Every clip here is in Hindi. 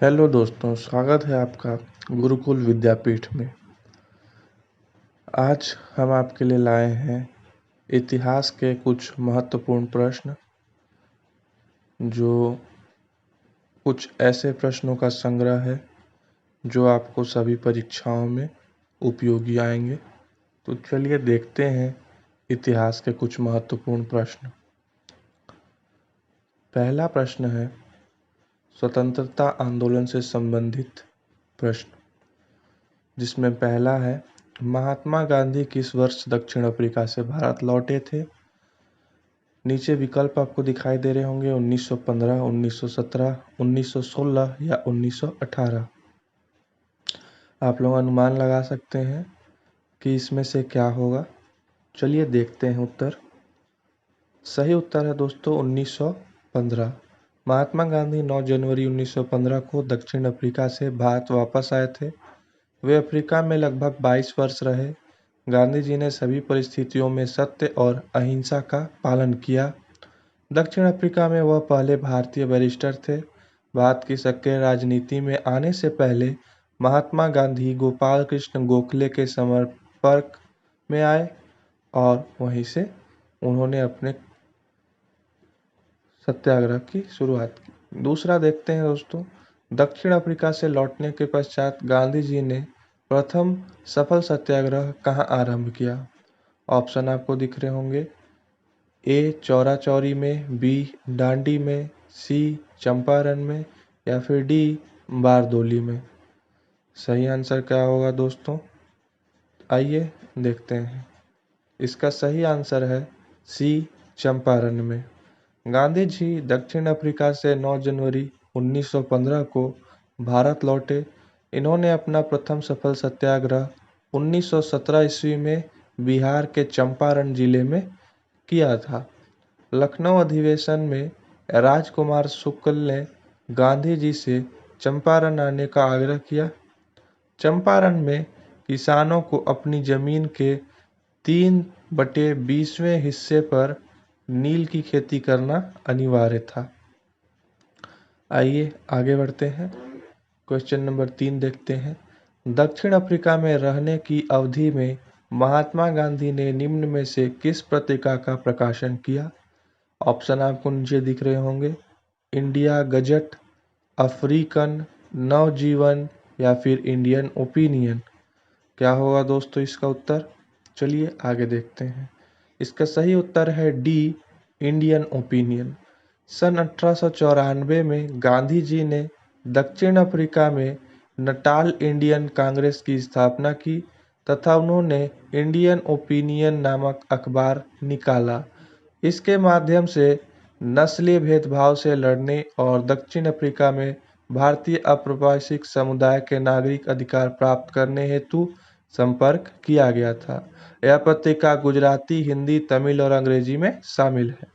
हेलो दोस्तों, स्वागत है आपका गुरुकुल विद्यापीठ में। आज हम आपके लिए लाए हैं इतिहास के कुछ महत्वपूर्ण प्रश्न, जो कुछ ऐसे प्रश्नों का संग्रह है जो आपको सभी परीक्षाओं में उपयोगी आएंगे। तो चलिए देखते हैं इतिहास के कुछ महत्वपूर्ण प्रश्न। पहला प्रश्न है स्वतंत्रता आंदोलन से संबंधित प्रश्न, जिसमें पहला है महात्मा गांधी किस वर्ष दक्षिण अफ्रीका से भारत लौटे थे। नीचे विकल्प आपको दिखाई दे रहे होंगे 1915, 1917, 1916 या 1918। आप लोग अनुमान लगा सकते हैं कि इसमें से क्या होगा। चलिए देखते हैं उत्तर। सही उत्तर है दोस्तों 1915। महात्मा गांधी 9 जनवरी 1915 को दक्षिण अफ्रीका से भारत वापस आए थे। वे अफ्रीका में लगभग 22 वर्ष रहे। गांधी जी ने सभी परिस्थितियों में सत्य और अहिंसा का पालन किया। दक्षिण अफ्रीका में वह पहले भारतीय बैरिस्टर थे। भारत की सक्रिय राजनीति में आने से पहले महात्मा गांधी गोपाल कृष्ण गोखले के संपर्क में आए और वहीं से उन्होंने अपने सत्याग्रह की शुरुआत की। दूसरा देखते हैं दोस्तों, दक्षिण अफ्रीका से लौटने के पश्चात गांधी जी ने प्रथम सफल सत्याग्रह कहाँ आरंभ किया। ऑप्शन आपको दिख रहे होंगे। ए चौरा चौरी में, बी डांडी में, सी चंपारण में या फिर डी बारदोली में। सही आंसर क्या होगा दोस्तों, आइए देखते हैं। इसका सही आंसर है सी चंपारण में। गांधी जी दक्षिण अफ्रीका से 9 जनवरी 1915 को भारत लौटे। इन्होंने अपना प्रथम सफल सत्याग्रह 1917 ईस्वी में बिहार के चंपारण जिले में किया था। लखनऊ अधिवेशन में राजकुमार शुक्ल ने गांधी जी से चंपारण आने का आग्रह किया। चंपारण में किसानों को अपनी जमीन के 3/20वें हिस्से पर नील की खेती करना अनिवार्य था। आइए आगे बढ़ते हैं। क्वेश्चन नंबर 3 देखते हैं। दक्षिण अफ्रीका में रहने की अवधि में महात्मा गांधी ने निम्न में से किस पत्रिका का प्रकाशन किया। ऑप्शन आपको नीचे दिख रहे होंगे। इंडिया गजट, अफ्रीकन नवजीवन या फिर इंडियन ओपिनियन। क्या होगा दोस्तों इसका उत्तर, चलिए आगे देखते हैं। इसका सही उत्तर है डी इंडियन ओपिनियन। सन 1894 में गांधी जी ने दक्षिण अफ्रीका में नटाल इंडियन कांग्रेस की स्थापना की तथा उन्होंने इंडियन ओपिनियन नामक अखबार निकाला। इसके माध्यम से नस्लीय भेदभाव से लड़ने और दक्षिण अफ्रीका में भारतीय अप्रवासी समुदाय के नागरिक अधिकार प्राप्त करने हेतु संपर्क किया गया था। यह पत्रिका गुजराती, हिंदी, तमिल और अंग्रेजी में शामिल है।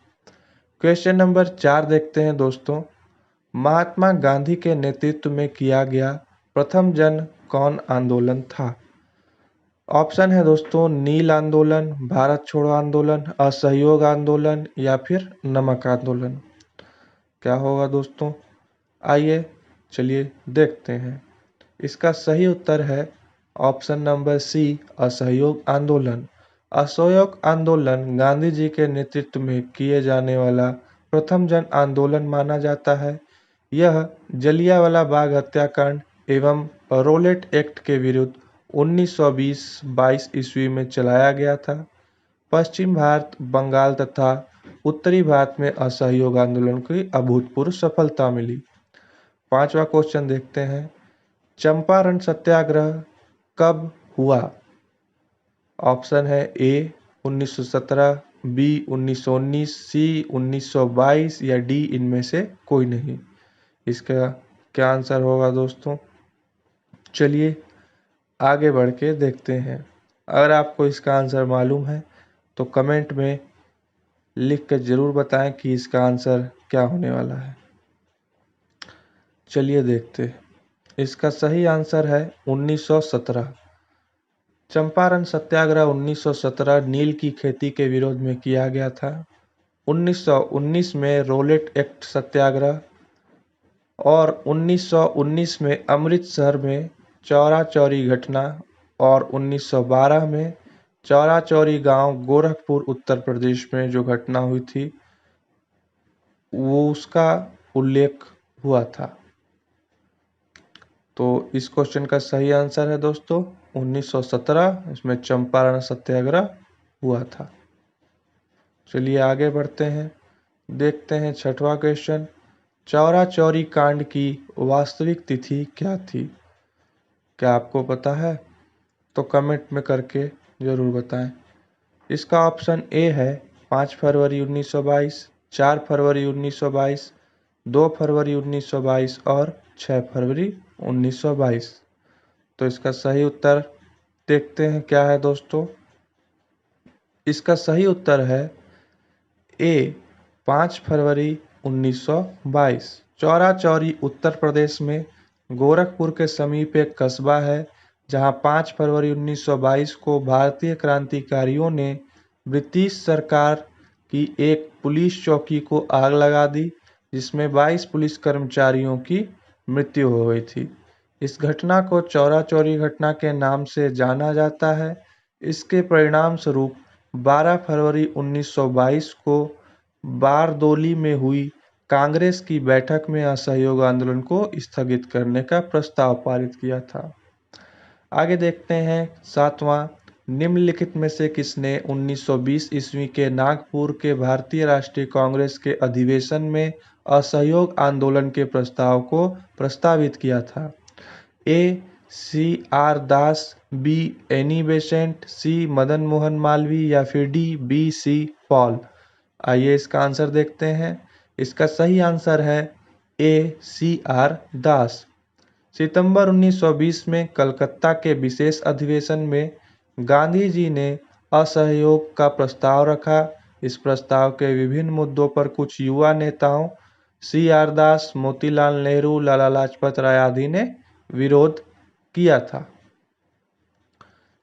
क्वेश्चन नंबर 4 देखते हैं दोस्तों। महात्मा गांधी के नेतृत्व में किया गया प्रथम जन कौन आंदोलन था। ऑप्शन है दोस्तों नील आंदोलन, भारत छोड़ो आंदोलन, असहयोग आंदोलन या फिर नमक आंदोलन। क्या होगा दोस्तों, आइए चलिए देखते हैं। इसका सही उत्तर है ऑप्शन नंबर सी असहयोग आंदोलन। असहयोग आंदोलन गांधी जी के नेतृत्व में किए जाने वाला प्रथम जन आंदोलन माना जाता है। यह जलियांवाला बाग हत्याकांड एवं रोलेट एक्ट के विरुद्ध 1920-22 ईस्वी में चलाया गया था। पश्चिम भारत, बंगाल तथा उत्तरी भारत में असहयोग आंदोलन की अभूतपूर्व सफलता मिली। पांचवा क्वेश्चन देखते हैं। चंपारण सत्याग्रह कब हुआ। ऑप्शन है ए 1917, बी 1919, सी 1922 या डी इनमें से कोई नहीं। इसका क्या आंसर होगा दोस्तों, चलिए आगे बढ़ के देखते हैं। अगर आपको इसका आंसर मालूम है तो कमेंट में लिख कर जरूर बताएं कि इसका आंसर क्या होने वाला है। चलिए देखते हैं। इसका सही आंसर है 1917। चंपारण सत्याग्रह 1917 नील की खेती के विरोध में किया गया था। 1919 में रोलेट एक्ट सत्याग्रह और 1919 में अमृतसर में चौरा चौरी घटना और 1912 में चौरा चौरी गांव गोरखपुर उत्तर प्रदेश में जो घटना हुई थी वो उसका उल्लेख हुआ था। तो इस क्वेश्चन का सही आंसर है दोस्तों 1917, इसमें चंपारण सत्याग्रह हुआ था। चलिए आगे बढ़ते हैं, देखते हैं छठवां क्वेश्चन। चौरा चौरी कांड की वास्तविक तिथि क्या थी? क्या आपको पता है? तो कमेंट में करके जरूर बताएं। इसका ऑप्शन ए है 5 फरवरी 1922, 4 फरवरी 1922, 2 फरवरी 1922 और 6 फरवरी 1922। तो इसका सही उत्तर देखते हैं क्या है दोस्तों। इसका सही उत्तर है ए 5 फरवरी 1922। चौरा चौरी उत्तर प्रदेश में गोरखपुर के समीप एक कस्बा है जहां 5 फरवरी 1922 को भारतीय क्रांतिकारियों ने ब्रिटिश सरकार की एक पुलिस चौकी को आग लगा दी, जिसमें 22 पुलिस कर्मचारियों की मृत्यु हो गई थी। इस घटना को चौरा चौरी घटना के नाम से जाना जाता है। इसके परिणाम स्वरूप 12 फरवरी 1922 को बारदोली में हुई कांग्रेस की बैठक में असहयोग आंदोलन को स्थगित करने का प्रस्ताव पारित किया था। आगे देखते हैं सातवां। निम्नलिखित में से किसने 1920 ईस्वी के नागपुर के भारतीय राष्ट्रीय कांग्रेस के अधिवेशन में असहयोग आंदोलन के प्रस्ताव को प्रस्तावित किया था? A C R Das, B Annie Besant, C Madan Mohan Malaviya या फिर डी बी सी पॉल। आइए इसका आंसर देखते हैं। इसका सही आंसर है ए सी आर दास। सितंबर 1920 में कलकत्ता के विशेष अधिवेशन में गांधी जी ने असहयोग का प्रस्ताव रखा। इस प्रस्ताव के विभिन्न मुद्दों पर कुछ युवा नेताओं सी आर दास, मोतीलाल नेहरू, लाला लाजपत राय आदि ने विरोध किया था।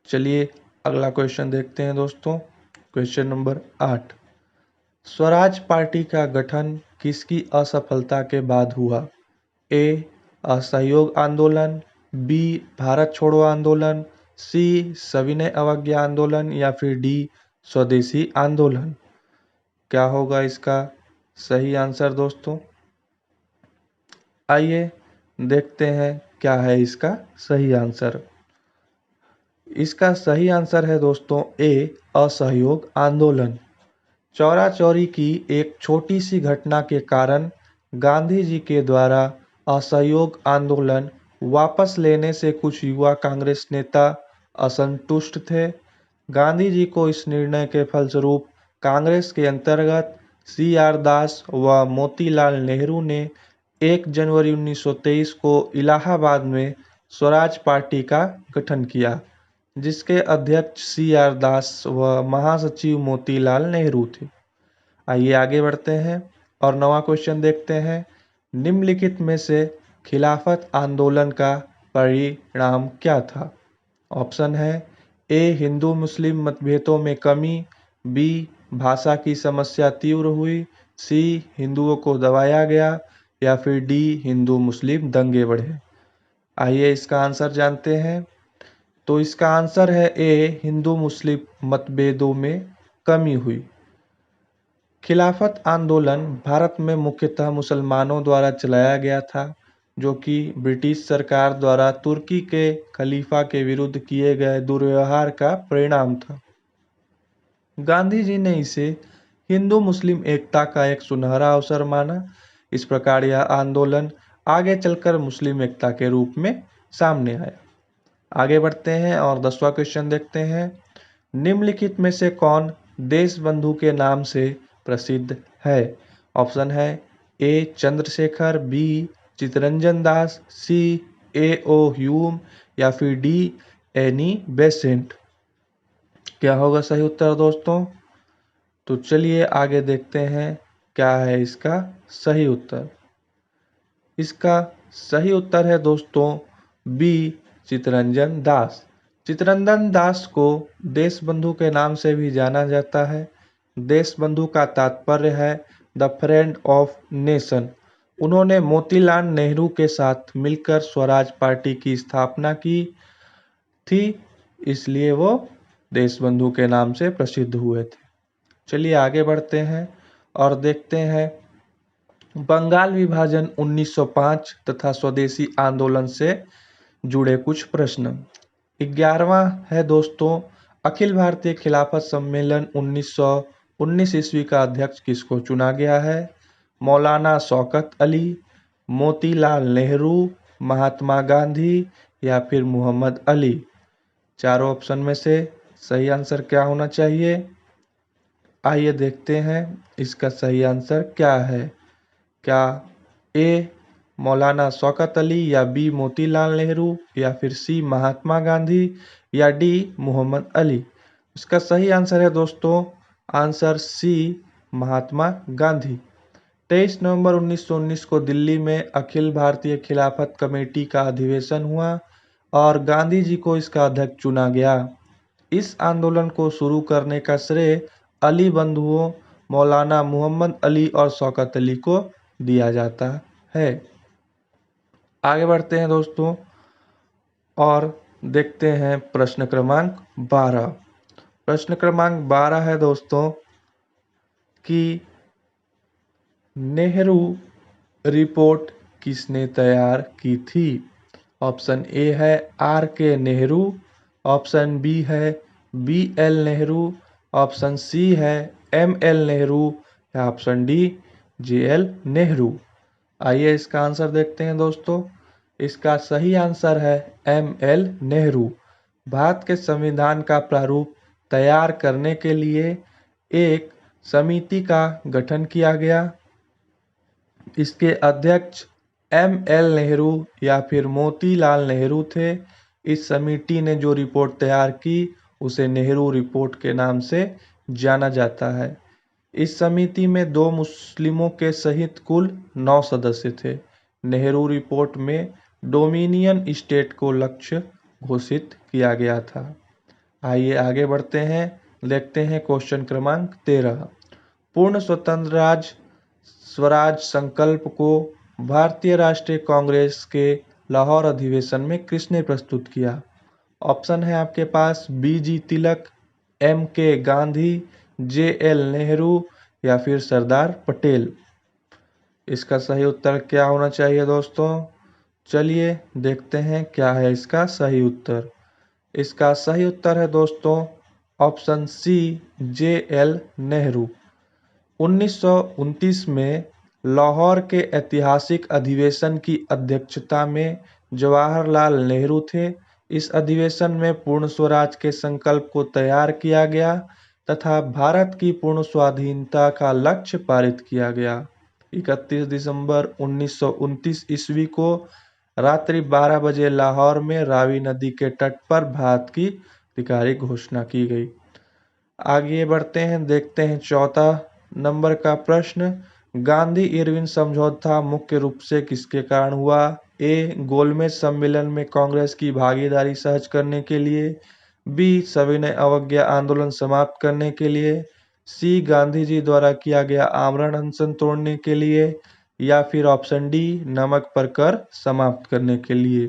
चलिए अगला क्वेश्चन देखते हैं दोस्तों। Question number 8। स्वराज पार्टी का गठन किसकी असफलता के बाद हुआ? ए असहयोग आंदोलन, बी भारत छोड़ो आंदोलन, सी सविनय अवज्ञा आंदोलन या फिर डी स्वदेशी आंदोलन। क्या होगा इसका सही आंसर दोस्तों? आइए देखते हैं क्या है इसका सही आंसर। इसका सही आंसर है दोस्तों ए असहयोग आंदोलन। चौरा चौरी की एक छोटी सी घटना के कारण गांधी जी के द्वारा असहयोग आंदोलन वापस लेने से कुछ युवा कांग्रेस नेता असंतुष्ट थे। गांधी जी को इस निर्णय के फलस्वरूप कांग्रेस के अंतर्गत सी आर दास व मोतीलाल नेहरू ने 1 जनवरी 1923 को इलाहाबाद में स्वराज पार्टी का गठन किया, जिसके अध्यक्ष सी आर दास व महासचिव मोतीलाल नेहरू थे। आइए आगे बढ़ते हैं और नवा क्वेश्चन देखते हैं। निम्नलिखित में से खिलाफत आंदोलन का परिणाम क्या था? ऑप्शन है ए हिंदू मुस्लिम मतभेदों में कमी, बी भाषा की समस्या तीव्र हुई, सी हिंदुओं को दबाया गया या फिर डी हिंदू मुस्लिम दंगे बढ़े। आइए इसका आंसर जानते हैं। तो इसका आंसर है ए हिंदू मुस्लिम मतभेदों में कमी हुई। खिलाफत आंदोलन भारत में मुख्यतः मुसलमानों द्वारा चलाया गया था, जो कि ब्रिटिश सरकार द्वारा तुर्की के खलीफा के विरुद्ध किए गए दुर्व्यवहार का परिणाम था। गांधी जी ने इसे हिंदू मुस्लिम एकता का एक सुनहरा अवसर माना। इस प्रकार यह आंदोलन आगे चलकर मुस्लिम एकता के रूप में सामने आया। आगे बढ़ते हैं और 10वां क्वेश्चन देखते हैं। निम्नलिखित में से कौन देश बंधु के नाम से प्रसिद्ध है? ऑप्शन है ए चंद्रशेखर, बी चित्तरंजन दास, सी ए ओ ह्यूम या फिर डी एनी बेसेंट। क्या होगा सही उत्तर दोस्तों? तो चलिए आगे देखते हैं क्या है इसका सही उत्तर। इसका सही उत्तर है दोस्तों बी चित्तरंजन दास। चित्तरंजन दास को देशबंधु के नाम से भी जाना जाता है। देशबंधु का तात्पर्य है द फ्रेंड ऑफ नेशन। उन्होंने मोतीलाल नेहरू के साथ मिलकर स्वराज पार्टी की स्थापना की थी, इसलिए वो देशबंधु के नाम से प्रसिद्ध हुए थे। चलिए आगे बढ़ते हैं और देखते हैं बंगाल विभाजन 1905 तथा स्वदेशी आंदोलन से जुड़े कुछ प्रश्न। 11वां है दोस्तों, अखिल भारतीय खिलाफत सम्मेलन 1919 ईस्वी का अध्यक्ष किसको चुना गया है? मौलाना शौकत अली, मोतीलाल नेहरू, महात्मा गांधी या फिर मोहम्मद अली। चारों ऑप्शन में से सही आंसर क्या होना चाहिए? आइए देखते हैं इसका सही आंसर क्या है। क्या ए मौलाना शौकत अली या बी मोतीलाल नेहरू या फिर सी महात्मा गांधी या डी मोहम्मद अली? इसका सही आंसर है दोस्तों आंसर सी महात्मा गांधी। 23 नवंबर 1919 को दिल्ली में अखिल भारतीय खिलाफत कमेटी का अधिवेशन हुआ और गांधी जी को इसका अध्यक्ष चुना गया। इस आंदोलन को शुरू करने का श्रेय अली बंधुओं मौलाना मोहम्मद अली और शौकत अली को दिया जाता है। आगे बढ़ते हैं दोस्तों और देखते हैं प्रश्न क्रमांक 12। प्रश्न क्रमांक 12 है दोस्तों कि नेहरू रिपोर्ट किसने तैयार की थी? ऑप्शन ए है R K Nehru, option B है B L Nehru, option C है एम एल नेहरू या option D J L Nehru. आइए इसका आंसर देखते हैं दोस्तों। इसका सही आंसर है एम एल नेहरू। भारत के संविधान का प्रारूप तैयार करने के लिए एक समिति का गठन किया गया। इसके अध्यक्ष एम एल नेहरू या फिर मोतीलाल नेहरू थे। इस समिति ने जो रिपोर्ट तैयार की उसे नेहरू रिपोर्ट के नाम से जाना जाता है। इस समिति में 2 मुस्लिमों के सहित कुल 9 सदस्य थे। नेहरू रिपोर्ट में डोमिनियन स्टेट को लक्ष्य घोषित किया गया था। आइए आगे बढ़ते हैं, देखते हैं क्वेश्चन क्रमांक 13। पूर्ण स्वतंत्र स्वराज संकल्प को भारतीय राष्ट्रीय कांग्रेस के लाहौर अधिवेशन में किसने प्रस्तुत किया? ऑप्शन है आपके पास बी जी तिलक, एम के गांधी, जे एल नेहरू या फिर सरदार पटेल। इसका सही उत्तर क्या होना चाहिए दोस्तों? चलिए देखते हैं क्या है इसका सही उत्तर। इसका सही उत्तर है दोस्तों option C J L Nehru. 1929 में लाहौर के ऐतिहासिक अधिवेशन की अध्यक्षता में जवाहरलाल नेहरू थे। इस अधिवेशन में पूर्ण स्वराज के संकल्प को तैयार किया गया तथा भारत की पूर्ण स्वाधीनता का लक्ष्य पारित किया गया। 31 दिसंबर 1929 ईस्वी को रात्रि 12 बजे लाहौर में रावी नदी के तट पर भारत की आधिकारिक घोषणा की गई। आगे बढ़ते हैं, देखते हैं 14 नंबर का प्रश्न। गांधी इरविन समझौता मुख्य रूप से किसके कारण हुआ? ए गोलमेज सम्मेलन में कांग्रेस की भागीदारी सहज करने के लिए, बी सविनय अवज्ञा आंदोलन समाप्त करने के लिए, सी गांधी जी द्वारा किया गया आमरण अनशन तोड़ने के लिए या फिर ऑप्शन डी नमक पर कर समाप्त करने के लिए।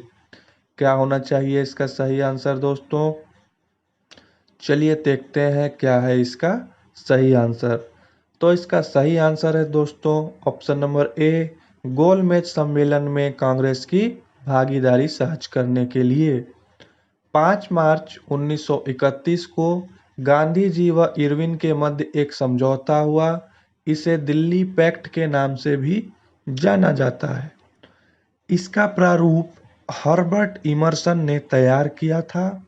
क्या होना चाहिए इसका सही आंसर दोस्तों? चलिए देखते हैं क्या है इसका सही आंसर। तो इसका सही आंसर है दोस्तों ऑप्शन नंबर ए गोलमेज सम्मेलन में कांग्रेस की भागीदारी सहज करने के लिए। 5 मार्च 1931 को गांधी जी व इरविन के मध्य एक समझौता हुआ। इसे दिल्ली पैक्ट के नाम से भी जाना जाता है। इसका प्रारूप हर्बर्ट इमर्सन ने तैयार किया था।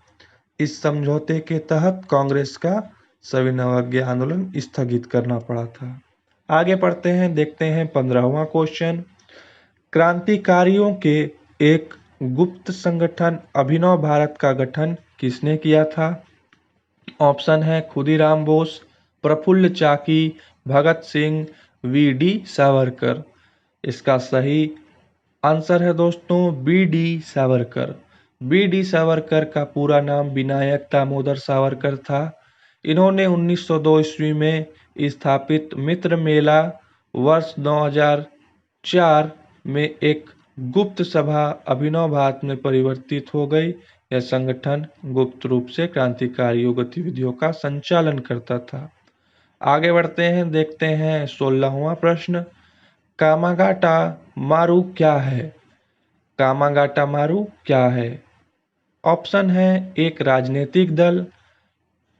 इस समझौते के तहत कांग्रेस का सविनय अवज्ञा आंदोलन स्थगित करना पड़ा था। आगे पढ़ते हैं, देखते हैं 15वां क्वेश्चन। क्रांतिकारियों के एक गुप्त संगठन अभिनव भारत का गठन किसने किया था? ऑप्शन है खुदीराम बोस, प्रफुल्ल चाकी, भगत सिंह, वी डी सावरकर। इसका सही आंसर है दोस्तों B D Savarkar. B D Savarkar का पूरा नाम विनायक दामोदर सावरकर था। इन्होंने 1902 ईस्वी में स्थापित मित्र मेला वर्ष 2000 4 में एक गुप्त सभा अभिनव भारत में परिवर्तित हो गई। यह संगठन गुप्त रूप से क्रांतिकारियों गतिविधियों का संचालन करता था। आगे बढ़ते हैं, देखते हैं 16वां प्रश्न। कामागाटा मारू क्या है? कामागाटा मारू क्या है? ऑप्शन है, एक राजनीतिक दल,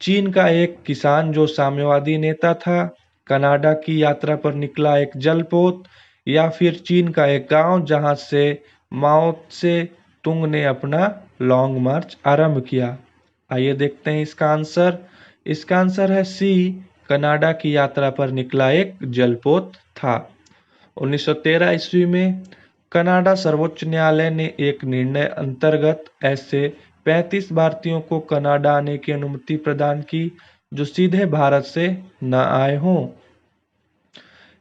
चीन का एक किसान जो साम्यवादी नेता था, कनाडा की यात्रा पर निकला एक जलपोत, या फिर चीन का एक गांव जहां से माओ से तुंग ने अपना लॉन्ग मार्च आरंभ किया। आइए देखते हैं इसका आंसर। इसका आंसर है सी, कनाडा की यात्रा पर निकला एक जलपोत था। 1913 ईस्वी में कनाडा सर्वोच्च न्यायालय ने एक निर्णय अंतर्गत ऐसे 35 भारतीयों को कनाडा आने की अनुमति प्रदान की जो सीधे भारत से न आए हों।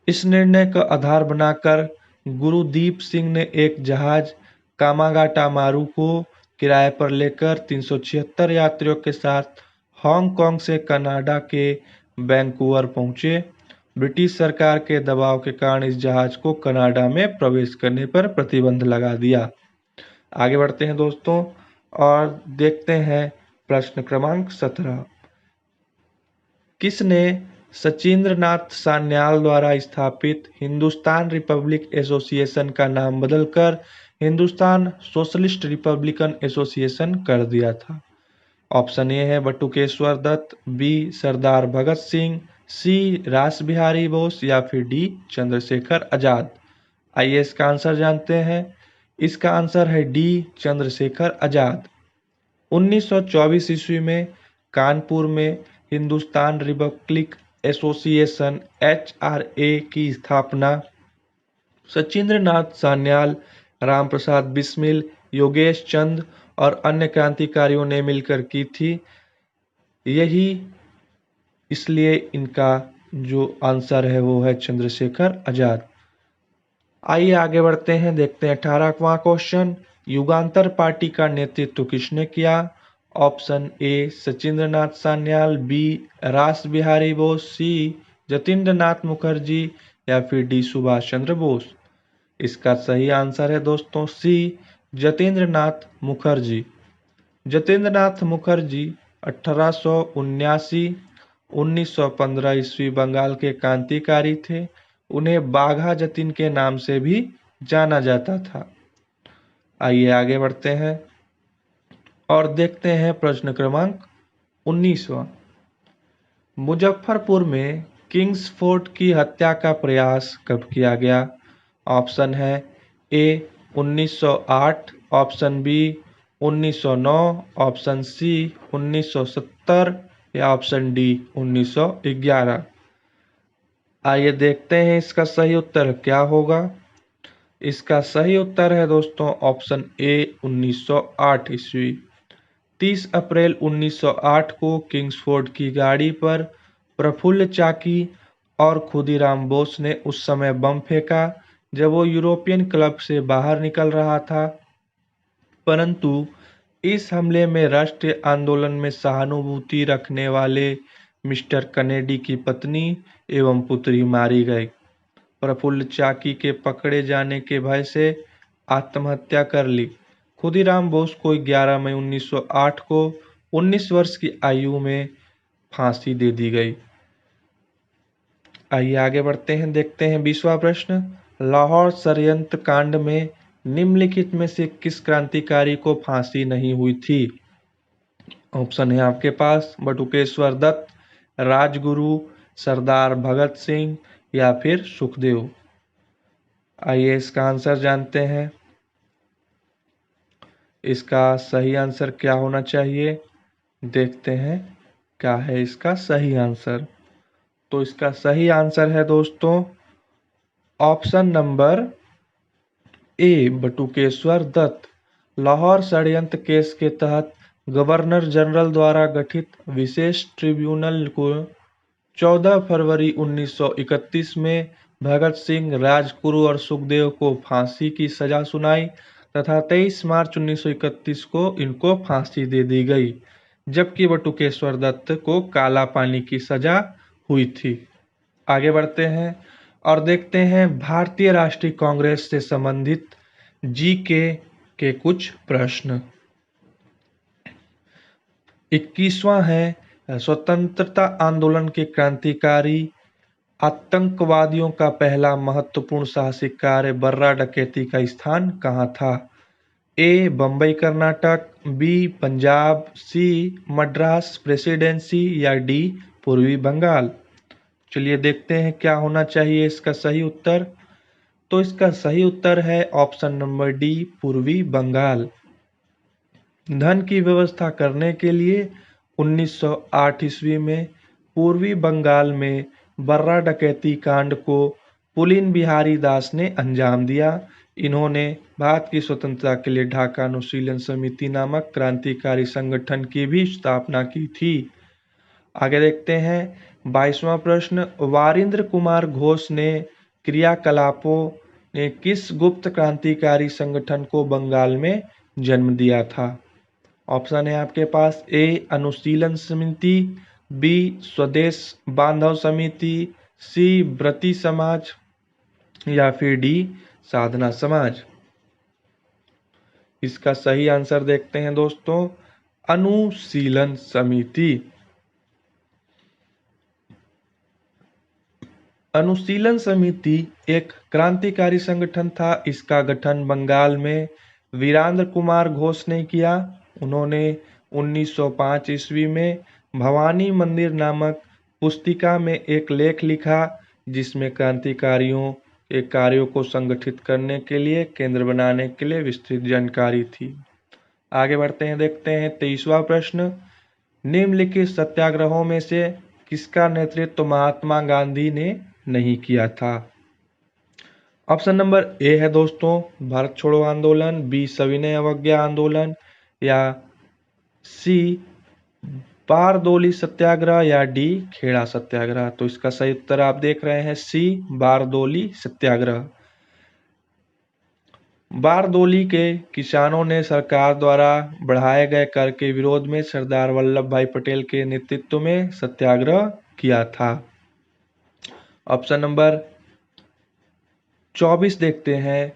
इस निर्णय का आधार बनाकर गुरुदीप सिंह ने एक जहाज कामागाटा मारू को किराए पर लेकर 376 यात्रियों के साथ हांगकांग से कनाडा के वैंकूवर पहुंचे। ब्रिटिश सरकार के दबाव के कारण इस जहाज को कनाडा में प्रवेश करने पर प्रतिबंध लगा दिया। आगे बढ़ते हैं दोस्तों और देखते हैं प्रश्न क्रमांक 17। किसने सचिंद्रनाथ सान्याल द्वारा स्थापित हिंदुस्तान रिपब्लिक एसोसिएशन का नाम बदलकर हिंदुस्तान सोशलिस्ट रिपब्लिकन एसोसिएशन कर दिया था? ऑप्शन ए है बटुकेश्वर दत्त, बी सरदार भगत सिंह, सी रास बिहारी बोस, या फिर डी चंद्रशेखर आजाद। आइए इसका आंसर जानते हैं। इसका आंसर है डी चंद्रशेखर आजाद। 1924 ईस्वी में कानपुर में हिंदुस्तान रिपब्लिक एसोसिएशन HRA की स्थापना सचिंद्रनाथ सान्याल, रामप्रसाद बिस्मिल, योगेश चंद और अन्य क्रांतिकारियों ने मिलकर की थी। यही इसलिए इनका जो आंसर है वो है चंद्रशेखर आजाद। आइए आगे बढ़ते हैं, देखते हैं 18वां क्वेश्चन। युगांतर पार्टी का नेतृत्व किसने किया? Option A Sachindranath Sanyal, B Ras Bihari Bose, सी जतीन्द्रनाथ मुखर्जी, या फिर डी सुभाष चंद्र बोस। इसका सही आंसर है दोस्तों सी जतीन्द्रनाथ मुखर्जी। जतीन्द्रनाथ मुखर्जी 1879-1915 ईस्वी बंगाल के क्रांतिकारी थे। उन्हें बाघा जतीन के नाम से भी जाना जाता था। आइए आगे बढ़ते हैं और देखते हैं प्रश्न क्रमांक 19वां। मुजफ्फरपुर में किंग्स फोर्ट की हत्या का प्रयास कब किया गया? ऑप्शन है ए 1908, ऑप्शन बी 1909, ऑप्शन सी 1970, या ऑप्शन डी 1911। आइए देखते हैं इसका सही उत्तर क्या होगा। इसका सही उत्तर है दोस्तों ऑप्शन ए 1908 ईस्वी। 30 अप्रैल 1908 को किंग्सफोर्ड की गाड़ी पर प्रफुल्ल चाकी और खुदीराम बोस ने उस समय बम फेंका जब वो यूरोपियन क्लब से बाहर निकल रहा था, परंतु इस हमले में राष्ट्रीय आंदोलन में सहानुभूति रखने वाले मिस्टर कनेडी की पत्नी एवं पुत्री मारी गई। प्रफुल्ल चाकी के पकड़े जाने के भय से आत्महत्या कर ली। खुदीराम बोस को 11 मई 1908 को 19 वर्ष की आयु में फांसी दे दी गई। आइए आगे बढ़ते हैं, देखते हैं 20वां प्रश्न। लाहौर षड्यंत्र कांड में निम्नलिखित में से किस क्रांतिकारी को फांसी नहीं हुई थी? ऑप्शन है आपके पास बटुकेश्वर दत्त, राजगुरु, सरदार भगत सिंह, या फिर सुखदेव। आइए इसका आंसर जानते हैं। इसका सही आंसर क्या होना चाहिए, देखते हैं क्या है इसका सही आंसर। तो इसका सही आंसर है दोस्तों option number A Batukeshwar Dutt. Lahore षड्यंत्र केस के तहत गवर्नर जनरल द्वारा गठित विशेष ट्रिब्यूनल को 14 फरवरी 1931 में भगत सिंह, राजगुरु और सुखदेव को फांसी की सजा सुनाई तथा 23 मार्च 1931 को इनको फांसी दे दी गई, जबकि बटुकेश्वर दत्त को काला पानी की सजा हुई थी। आगे बढ़ते हैं और देखते हैं भारतीय राष्ट्रीय कांग्रेस से संबंधित जीके के कुछ प्रश्न। 21वां है स्वतंत्रता आंदोलन के क्रांतिकारी आतंकवादियों का पहला महत्वपूर्ण साहसिक कार्य बर्रा डकैती का स्थान कहाँ था? ए बंबई कर्नाटक, बी पंजाब, सी मद्रास प्रेसिडेंसी या डी पूर्वी बंगाल। चलिए देखते हैं क्या होना चाहिए इसका सही उत्तर। तो इसका सही उत्तर है ऑप्शन नंबर डी पूर्वी बंगाल। धन की व्यवस्था करने के लिए 1908 ईस्वी में पूर्वी बंगाल में बर्रा डकैती कांड को पुलिन बिहारी दास ने अंजाम दिया। इन्होंने भारत की स्वतंत्रता के लिए ढाका अनुशीलन समिति नामक क्रांतिकारी संगठन की भी स्थापना की थी। आगे देखते हैं 22वां प्रश्न। वारिंद्र कुमार घोष ने क्रियाकलापों ने किस गुप्त क्रांतिकारी संगठन को बंगाल में जन्म दिया था? ऑप्शन है आपके पास ए अनुशीलन समिति, बी स्वदेश बांधव समिति, सी व्रती समाज या फिर डी साधना समाज। इसका सही आंसर देखते हैं दोस्तों, अनुशीलन समिति। अनुशीलन समिति एक क्रांतिकारी संगठन था। इसका गठन बंगाल में वीरेंद्र कुमार घोष ने किया। उन्होंने 1905 ईस्वी में भवानी मंदिर नामक पुस्तिका में एक लेख लिखा जिसमें क्रांतिकारियों के कार्यों को संगठित करने के लिए केंद्र बनाने के लिए विस्तृत जानकारी थी। आगे बढ़ते हैं, देखते हैं 23वां प्रश्न। निम्नलिखित सत्याग्रहों में से किसका नेतृत्व महात्मा गांधी ने नहीं किया था? ऑप्शन नंबर ए है दोस्तों भारत छोड़ो आंदोलन, बी सविनय अवज्ञा आंदोलन या सी बारदोली सत्याग्रह या डी खेड़ा सत्याग्रह। तो इसका सही उत्तर आप देख रहे हैं सी बारदोली सत्याग्रह। बारदोली के किसानों ने सरकार द्वारा बढ़ाए गए कर के विरोध में सरदार वल्लभ भाई पटेल के नेतृत्व में सत्याग्रह किया था। ऑप्शन नंबर 24 देखते हैं।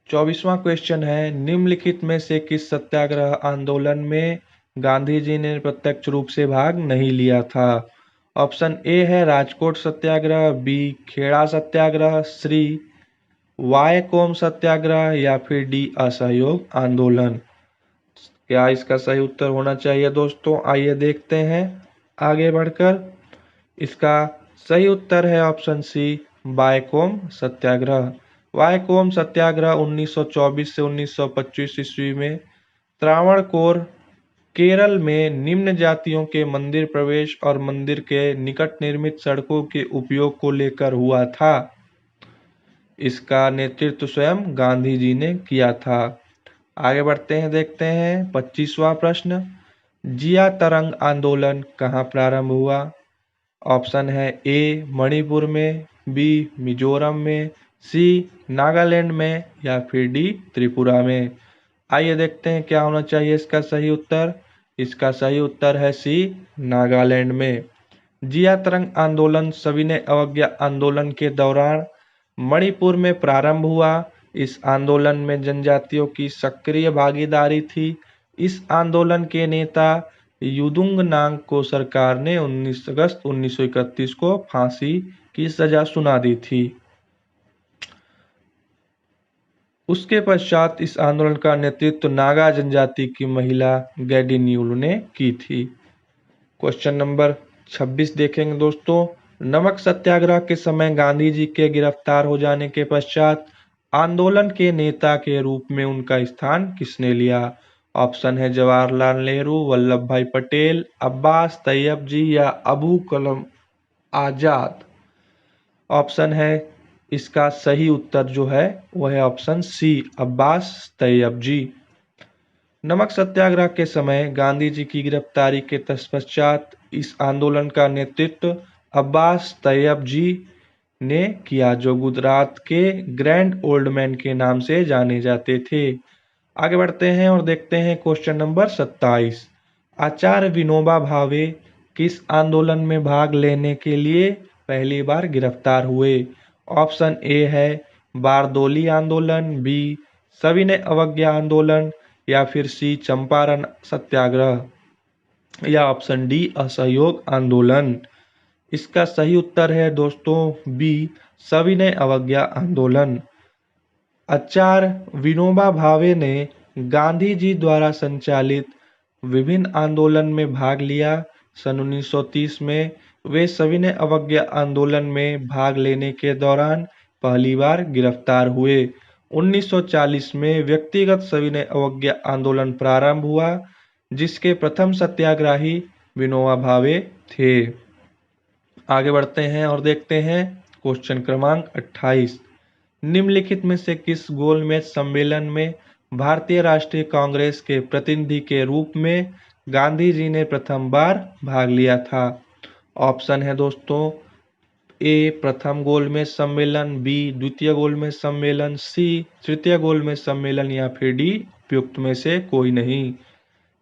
24वां क्वेश्चन है निम्नलिखित में से किस सत्याग्रह आंदोलन में गांधी जी ने प्रत्यक्ष रूप से भाग नहीं लिया था? ऑप्शन ए है राजकोट सत्याग्रह, बी खेड़ा सत्याग्रह, सी वायकोम सत्याग्रह या फिर डी असहयोग आंदोलन। क्या इसका सही उत्तर होना चाहिए दोस्तों? आइए देखते हैं आगे बढ़कर। इसका सही उत्तर है ऑप्शन सी वायकोम सत्याग्रह। वायकोम सत्याग्रह 1924 से 1925 ईस्वी में त्रावणकोर केरल में निम्न जातियों के मंदिर प्रवेश और मंदिर के निकट निर्मित सड़कों के उपयोग को लेकर हुआ था। इसका नेतृत्व स्वयं गांधी जी ने किया था। आगे बढ़ते हैं, देखते हैं 25वां प्रश्न। जिया तरंग आंदोलन कहाँ प्रारंभ हुआ? ऑप्शन है ए मणिपुर में, बी मिजोरम में, सी नागालैंड में या फिर डी त्रिपुरा में। आइए देखते हैं क्या होना चाहिए इसका सही उत्तर। इसका सही उत्तर है सी नागालैंड में। जिया तरंग आंदोलन सविनय अवज्ञा आंदोलन के दौरान मणिपुर में प्रारंभ हुआ। इस आंदोलन में जनजातियों की सक्रिय भागीदारी थी। इस आंदोलन के नेता युदुंग नांग को सरकार ने 19 अगस्त 1931 को फांसी की सजा सुना दी थी। उसके पश्चात इस आंदोलन का नेतृत्व नागा जनजाति की महिला गैडी न्यूलू ने की थी। क्वेश्चन नंबर 26 देखेंगे दोस्तों। नमक सत्याग्रह के समय गांधी जी के गिरफ्तार हो जाने के पश्चात आंदोलन के नेता के रूप में उनका स्थान किसने लिया? ऑप्शन है जवाहरलाल नेहरू, वल्लभ भाई पटेल, अब्बास तैयब जी या अबू कलम आजाद। ऑप्शन है इसका सही उत्तर जो है वह है ऑप्शन सी अब्बास तैयब जी। नमक सत्याग्रह के समय गांधी जी की गिरफ्तारी के तत्पश्चात इस आंदोलन का नेतृत्व अब्बास तैयब जी ने किया, जो गुजरात के ग्रैंड ओल्ड मैन के नाम से जाने जाते थे। आगे बढ़ते हैं और देखते हैं क्वेश्चन नंबर 27। आचार्य विनोबा भावे किस आंदोलन में भाग लेने के लिए पहली बार गिरफ्तार हुए? ऑप्शन ए है बारदोली आंदोलन, बी सविनय अवज्ञा आंदोलन, या फिर सी चंपारण सत्याग्रह, या ऑप्शन डी असहयोग आंदोलन। इसका सही उत्तर है दोस्तों बी सविनय अवज्ञा आंदोलन। आचार्य विनोबा भावे ने गांधी जी द्वारा संचालित विभिन्न आंदोलन में भाग लिया। सन 1930 में वे सविनय अवज्ञा आंदोलन में भाग लेने के दौरान पहली बार गिरफ्तार हुए। 1940 में व्यक्तिगत सविनय अवज्ञा आंदोलन प्रारंभ हुआ, जिसके प्रथम सत्याग्रही विनोबा भावे थे। आगे बढ़ते हैं और देखते हैं क्वेश्चन क्रमांक 28। निम्नलिखित में से किस गोलमेज सम्मेलन में भारतीय राष्ट्रीय कांग्रेस के प्रतिनिधि के रूप में गांधी जी ने प्रथम बार भाग लिया था? ऑप्शन है दोस्तों ए प्रथम गोलमेज सम्मेलन, बी द्वितीय गोलमेज सम्मेलन, सी तृतीय गोलमेज सम्मेलन, या फिर डी उपयुक्त में से कोई नहीं।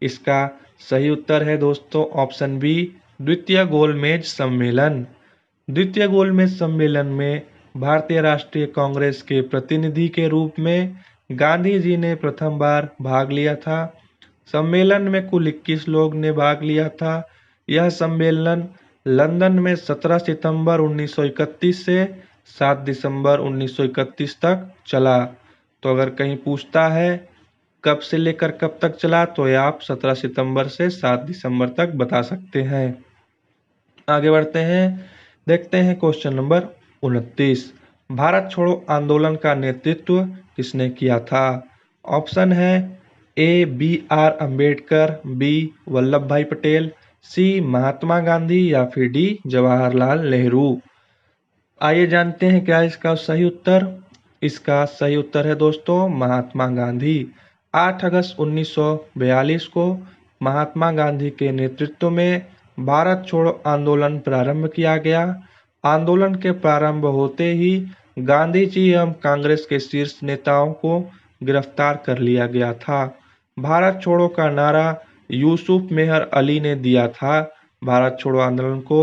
इसका सही उत्तर है दोस्तों ऑप्शन बी द्वितीय गोलमेज सम्मेलन। द्वितीय गोलमेज सम्मेलन में भारतीय राष्ट्रीय कांग्रेस के प्रतिनिधि के रूप में गांधी जी ने प्रथम बार भाग लिया था। सम्मेलन में कुल 21 लोग ने भाग लिया था। यह सम्मेलन लंदन में 17 सितंबर 1931 से 7 दिसंबर 1931 तक चला। तो अगर कहीं पूछता है कब से लेकर कब तक चला, तो ये आप 17 सितंबर से 7 दिसंबर तक बता सकते हैं। आगे बढ़ते हैं, देखते हैं क्वेश्चन नंबर 29। भारत छोड़ो आंदोलन का नेतृत्व किसने किया था? ऑप्शन है A B R Ambedkar, B Vallabh Bhai Patel, सी महात्मा गांधी, या फिर डी जवाहरलाल नेहरू। आइए जानते हैं क्या इसका सही उत्तर। इसका सही उत्तर है दोस्तों महात्मा गांधी। 8 अगस्त 1942 को महात्मा गांधी के नेतृत्व में भारत छोड़ो आंदोलन प्रारंभ किया गया। आंदोलन के प्रारंभ होते ही गांधी जी एवं कांग्रेस के शीर्ष नेताओं को गिरफ्तार कर लिया गया था। भारत छोड़ो का नारा यूसुफ मेहर अली ने दिया था। भारत छोड़ो आंदोलन को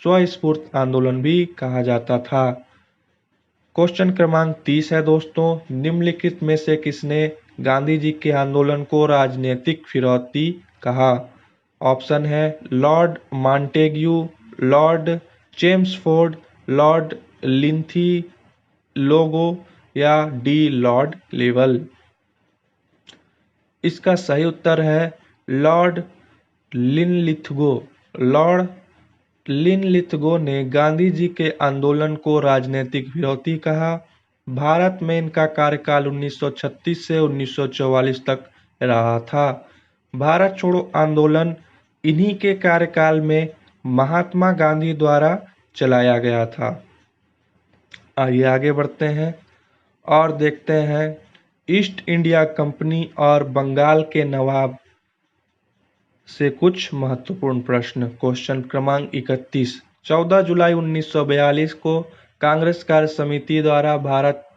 स्वस्फूर्त आंदोलन भी कहा जाता था। क्वेश्चन क्रमांक 30 है दोस्तों। निम्नलिखित में से किसने गांधी जी के आंदोलन को राजनीतिक फिरौती कहा? ऑप्शन है Lord Montagu, Lord Chelmsford, Lord Linlithgow, या डी लॉर्ड लेवल। इसका सही उत्तर है लॉर्ड लिनलिथगो। लॉर्ड लिनलिथगो ने गांधी जी के आंदोलन को राजनीतिक विरोधी कहा। भारत में इनका कार्यकाल 1936 से 1944 तक रहा था। भारत छोड़ो आंदोलन इन्हीं के कार्यकाल में महात्मा गांधी द्वारा चलाया गया था। आइए आगे बढ़ते हैं और देखते हैं ईस्ट इंडिया कंपनी और बंगाल के नवाब से कुछ महत्वपूर्ण प्रश्न। क्वेश्चन क्रमांक 31। 14 जुलाई 1942 को कांग्रेस कार्य समिति द्वारा भारत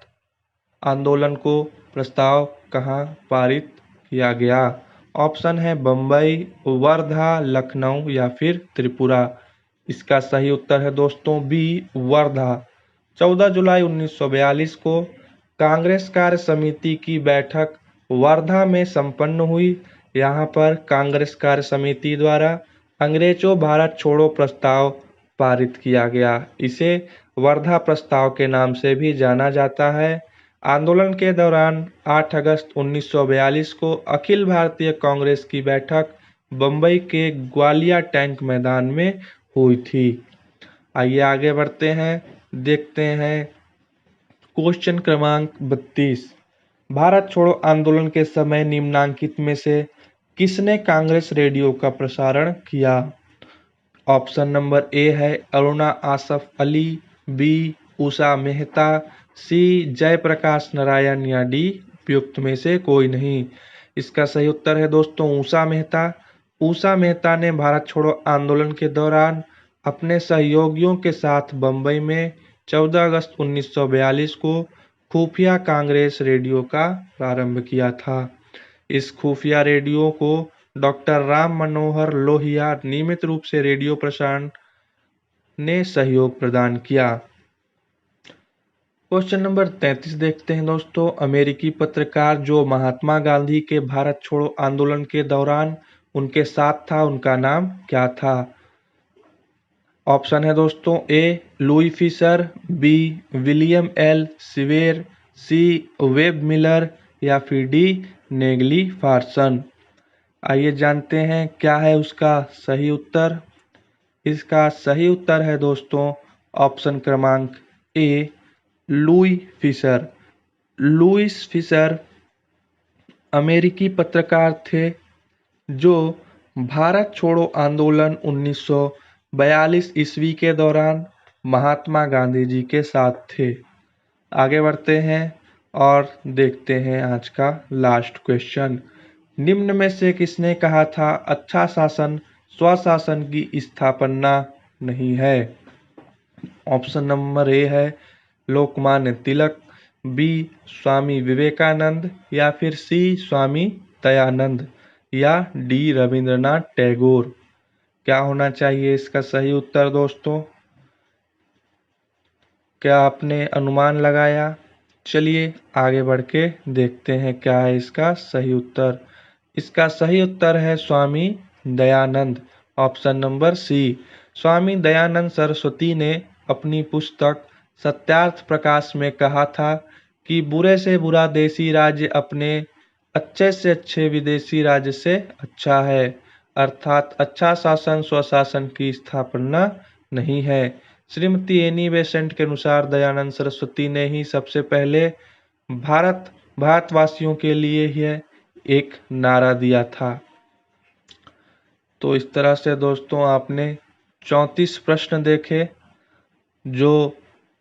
आंदोलन को प्रस्ताव कहाँ पारित किया गया? ऑप्शन है बम्बई, वर्धा, लखनऊ, या फिर त्रिपुरा। इसका सही उत्तर है दोस्तों बी वर्धा। 14 जुलाई 1942 को कांग्रेस कार्य समिति की बैठक वर्धा में संपन्न हुई। यहाँ पर कांग्रेस कार्य समिति द्वारा अंग्रेजों भारत छोड़ो प्रस्ताव पारित किया गया। इसे वर्धा प्रस्ताव के नाम से भी जाना जाता है। आंदोलन के दौरान 8 अगस्त 1942 को अखिल भारतीय कांग्रेस की बैठक बम्बई के ग्वालिया टैंक मैदान में हुई थी। आइए आगे बढ़ते हैं, देखते हैं क्वेश्चन क्रमांक 32। भारत छोड़ो आंदोलन के समय निम्नांकित में से किसने कांग्रेस रेडियो का प्रसारण किया? ऑप्शन नंबर ए है अरुणा आसफ अली, बी उषा मेहता, सी जयप्रकाश नारायण, या डी उपयुक्त में से कोई नहीं। इसका सही उत्तर है दोस्तों उषा मेहता। उषा मेहता ने भारत छोड़ो आंदोलन के दौरान अपने सहयोगियों के साथ बम्बई में 14 अगस्त 1942 को खुफिया कांग्रेस रेडियो का प्रारंभ किया था। इस खुफिया रेडियो को डॉक्टर राम मनोहर लोहिया नियमित रूप से रेडियो प्रसारण ने सहयोग प्रदान किया। क्वेश्चन नंबर 33 देखते हैं दोस्तों। अमेरिकी पत्रकार जो महात्मा गांधी के भारत छोड़ो आंदोलन के दौरान उनके साथ था, उनका नाम क्या था? ऑप्शन है दोस्तों, A Louis Fischer, B William L Shirer, C Webb Miller या फिर डी नेगली फार्सन। आइए जानते हैं क्या है उसका सही उत्तर। इसका सही उत्तर है दोस्तों ऑप्शन क्रमांक ए लुई फिशर। लुईस फिशर अमेरिकी पत्रकार थे जो भारत छोड़ो आंदोलन 1942 ईस्वी के दौरान महात्मा गांधी जी के साथ थे। आगे बढ़ते हैं और देखते हैं आज का लास्ट क्वेश्चन। निम्न में से किसने कहा था अच्छा शासन स्वशासन की स्थापना नहीं है? ऑप्शन नंबर ए है लोकमान्य तिलक, बी स्वामी विवेकानंद या फिर सी स्वामी दयानंद या डी रविंद्रनाथ टैगोर। क्या होना चाहिए इसका सही उत्तर दोस्तों? क्या आपने अनुमान लगाया? चलिए आगे बढ़ के देखते हैं क्या है इसका सही उत्तर। इसका सही उत्तर है Swami Dayanand, option number C. Swami Dayanand Saraswati ने अपनी पुस्तक सत्यार्थ प्रकाश में कहा था कि बुरे से बुरा देसी राज्य अपने अच्छे से अच्छे विदेशी राज्य से अच्छा है, अर्थात अच्छा शासन स्वशासन की स्थापना नहीं है। श्रीमती एनी बेसेंट के अनुसार दयानंद सरस्वती ने ही सबसे पहले भारतवासियों के लिए यह एक नारा दिया था। तो इस तरह से दोस्तों आपने 34 प्रश्न देखे जो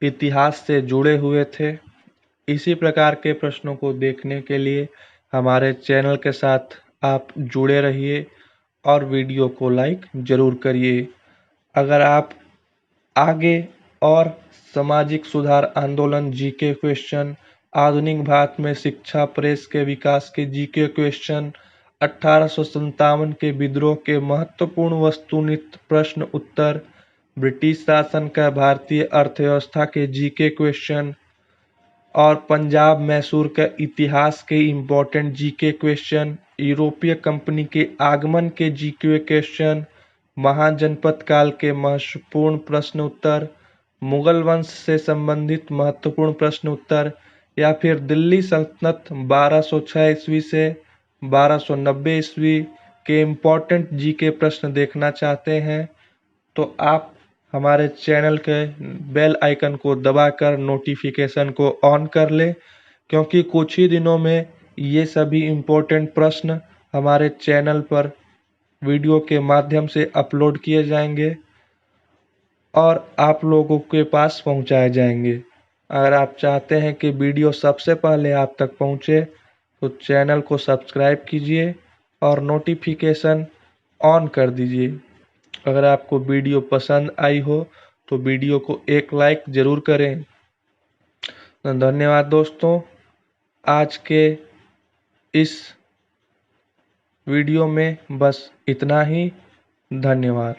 इतिहास से जुड़े हुए थे। इसी प्रकार के प्रश्नों को देखने के लिए हमारे चैनल के साथ आप जुड़े रहिए और वीडियो को लाइक जरूर करिए। अगर आप आगे और सामाजिक सुधार आंदोलन जीके क्वेश्चन, आधुनिक भारत में शिक्षा प्रेस के विकास के जीके क्वेश्चन, 1857 के विद्रोह के महत्वपूर्ण वस्तुनिष्ठ प्रश्न उत्तर, ब्रिटिश शासन का भारतीय अर्थव्यवस्था के जीके क्वेश्चन और पंजाब मैसूर का इतिहास के इम्पोर्टेंट जीके क्वेश्चन, यूरोपीय कंपनी के आगमन के जीके क्वेश्चन, महाजनपद काल के महत्वपूर्ण प्रश्न उत्तर, मुगल वंश से संबंधित महत्वपूर्ण प्रश्न उत्तर या फिर दिल्ली सल्तनत 1206 ईस्वी से 1290 ईस्वी के इम्पोर्टेंट जीके प्रश्न देखना चाहते हैं तो आप हमारे चैनल के बेल आइकन को दबाकर नोटिफिकेशन को ऑन कर ले, क्योंकि कुछ ही दिनों में ये सभी इम्पोर्टेंट प्रश्न हमारे चैनल पर वीडियो के माध्यम से अपलोड किए जाएंगे और आप लोगों के पास पहुंचाए जाएंगे। अगर आप चाहते हैं कि वीडियो सबसे पहले आप तक पहुंचे तो चैनल को सब्सक्राइब कीजिए और नोटिफिकेशन ऑन कर दीजिए। अगर आपको वीडियो पसंद आई हो तो वीडियो को एक लाइक जरूर करें। धन्यवाद दोस्तों। आज के इस वीडियो में बस इतना ही। धन्यवाद।